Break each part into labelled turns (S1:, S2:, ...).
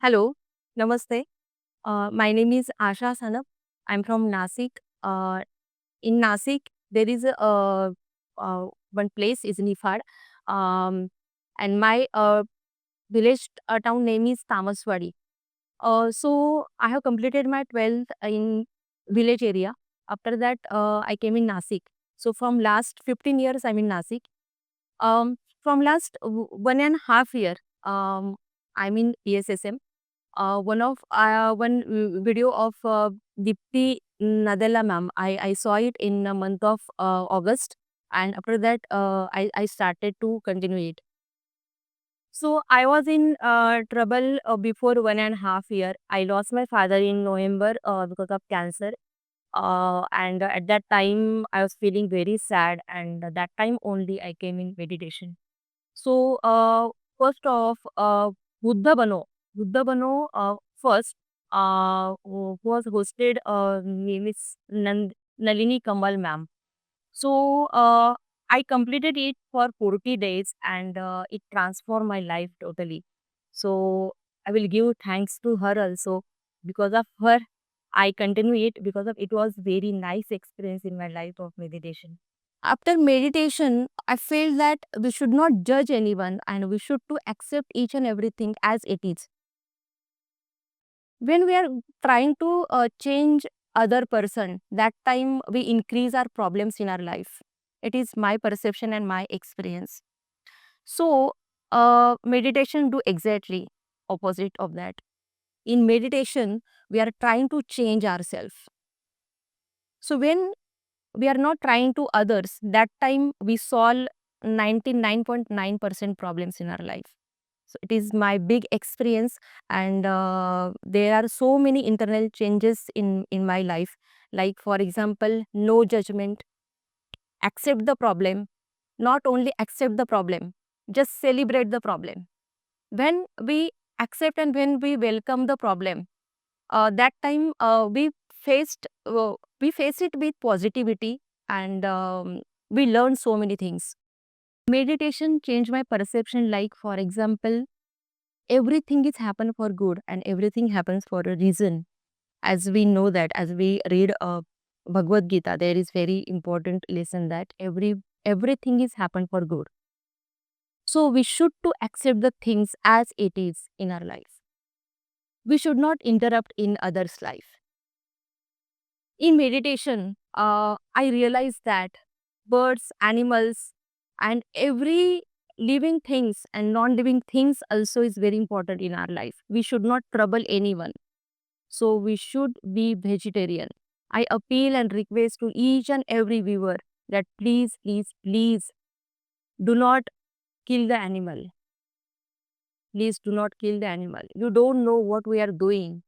S1: Hello, Namaste. My name is Asha Sanap. I'm from Nasik. In Nasik, there is one place is Nifad, um, and my village town name is Tamaswadi. So I have completed my 12th in village area. After that, I came in Nasik. So from last 15 years, I'm in Nasik. From last 1.5 year, I'm in ESSM. One video of Dipti Nadella ma'am. I saw it in the month of August, and after that, I started to continue it. So I was in trouble before 1.5 year. I lost my father in November because of cancer. And at that time, I was feeling very sad, and at that time only I came in meditation. So, first off, Buddha Bano. Buddha Bano, first, who was hosted, Miss Nalini Kamal ma'am. So, I completed it for 40 days and it transformed my life totally. So, I will give thanks to her also. Because of her, I continue it because of it was very nice experience in my life of meditation. After meditation, I feel that we should not judge anyone and we should to accept each and everything as it is. When we are trying to change other person, that time we increase our problems in our life. It is my perception and my experience. So, meditation do exactly opposite of that. In meditation, we are trying to change ourselves. So when we are not trying to others, that time we solve 99.9% problems in our life. So it is my big experience, and there are so many internal changes in my life. Like for example, no judgment, accept the problem, not only accept the problem, just celebrate the problem. When we accept and when we welcome the problem, that time we face it with positivity, and we learn so many things. Meditation changed my perception. Like for example, everything is happen for good and everything happens for a reason. As we know that, as we read Bhagavad Gita, there is very important lesson that everything is happen for good. So we should to accept the things as it is in our life. We should not interrupt in others' life. In meditation, I realized that birds, animals, and every living things and non-living things also is very important in our life. We should not trouble anyone. So we should be vegetarian. I appeal and request to each and every viewer that please, please, please do not kill the animal. Please do not kill the animal. You don't know what we are doing.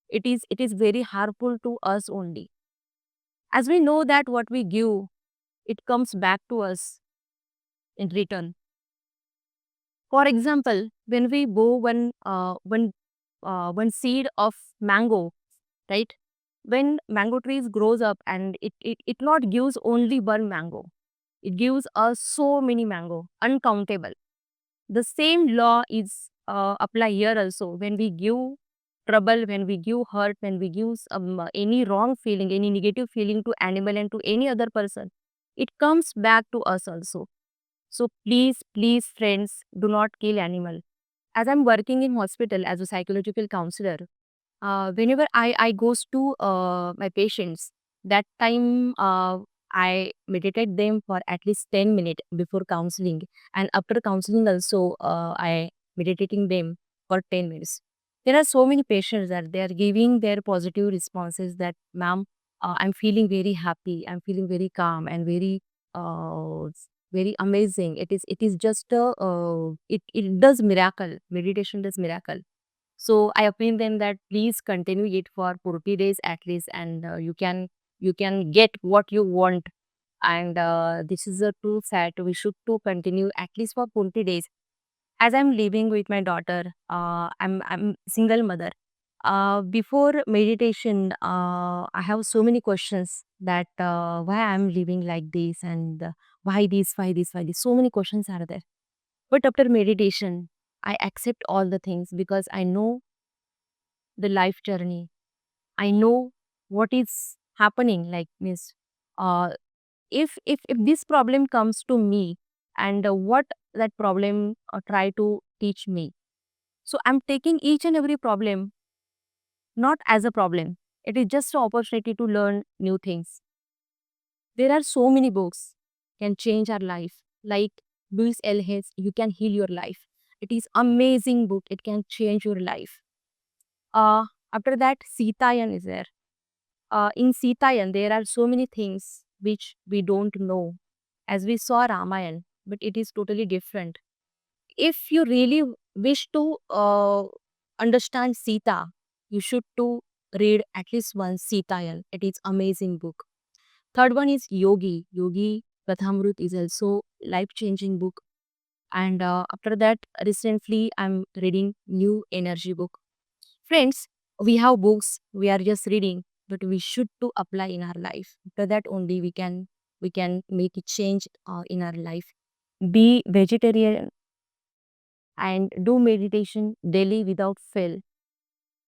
S1: It is very harmful to us only. As we know that what we give, it comes back to us in return. For example, when we bow one seed of mango, right? When mango trees grows up and it not gives only one mango, it gives us so many mango, uncountable. The same law is apply here also. When we give trouble, when we give hurt, when we give any wrong feeling, any negative feeling to animal and to any other person, it comes back to us also. So please, please, friends, do not kill animal. As I'm working in hospital as a psychological counselor, whenever I goes to my patients, that time I meditate them for at least 10 minutes before counseling, and after counseling also I meditating them for 10 minutes. There are so many patients that they are giving their positive responses that, ma'am, I'm feeling very happy, I'm feeling very calm and very very amazing. It is just a it does miracle. Meditation does miracle. So I appeal them that please continue it for 40 days at least, and you can get what you want. And this is a true fact. We should to continue at least for 40 days. As I'm living with my daughter, I'm single mother. Before meditation, I have so many questions that why I'm living like this, and why this, why this, why this. So many questions are there. But after meditation, I accept all the things because I know the life journey. I know what is happening. Like means, uh, if this problem comes to me, and what that problem try to teach me. So I'm taking each and every problem not as a problem. It is just an opportunity to learn new things. There are so many books can change our life. Like Louis L. Hayes, You Can Heal Your Life. It is amazing book. It can change your life. Uh, After that, Sitayan is there. In Sitayan, there are so many things which we don't know. As we saw Ramayan, but it is totally different. If you really wish to understand Sita, you should to read at least one Sitayan. It is amazing book. Third one is Yogi. Yogi Kathamrut is also life-changing book. And after that, recently I'm reading New Energy book. Friends, we have books, we are just reading, but we should to apply in our life. After that only we can make a change in our life. Be vegetarian and do meditation daily without fail.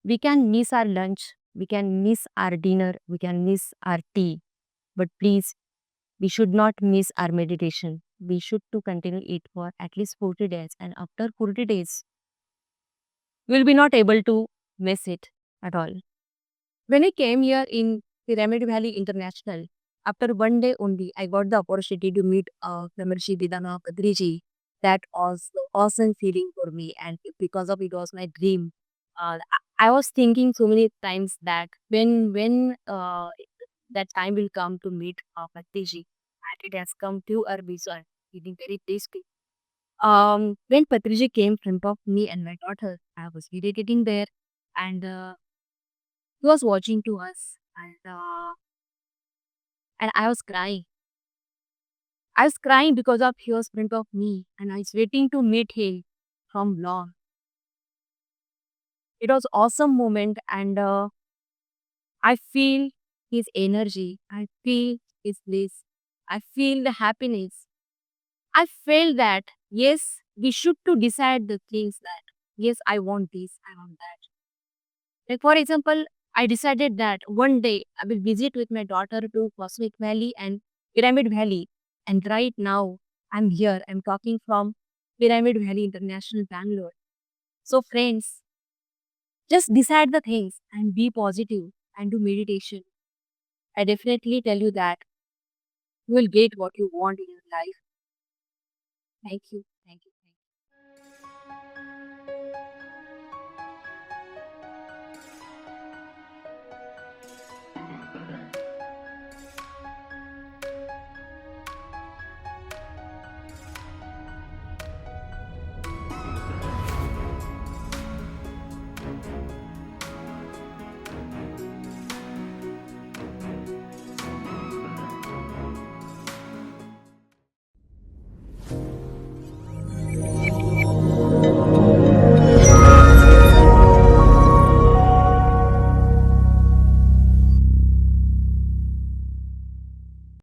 S1: We can miss our lunch, we can miss our dinner, we can miss our tea, but please, we should not miss our meditation. We should to continue it for at least 40 days, and after 40 days, we'll be not able to miss it at all. When I came here in Pyramid Valley International, after one day only, I got the opportunity to meet Ramarshi Vidana Padriji. That was the awesome feeling for me, and because of it was my dream. I was thinking so many times that when that time will come to meet Padriji, and it has come to our visual, feeling very tasty. When Patriji came in front of me and my daughter, I was meditating there, and he was watching to us, and I was crying. I was crying because of he was in front of me, and I was waiting to meet him from long. It was awesome moment, and I feel his energy. I feel his bliss. I feel the happiness. I felt that yes, we should to decide the things that yes, I want this, I want that. Like for example, I decided that one day I will visit with my daughter to Cosmic Valley and Pyramid Valley. And right now I'm here. I'm talking from Pyramid Valley International Bangalore. So friends, just decide the things and be positive and do meditation. I definitely tell you that you will get what you want in your life. Thank you. Thank you.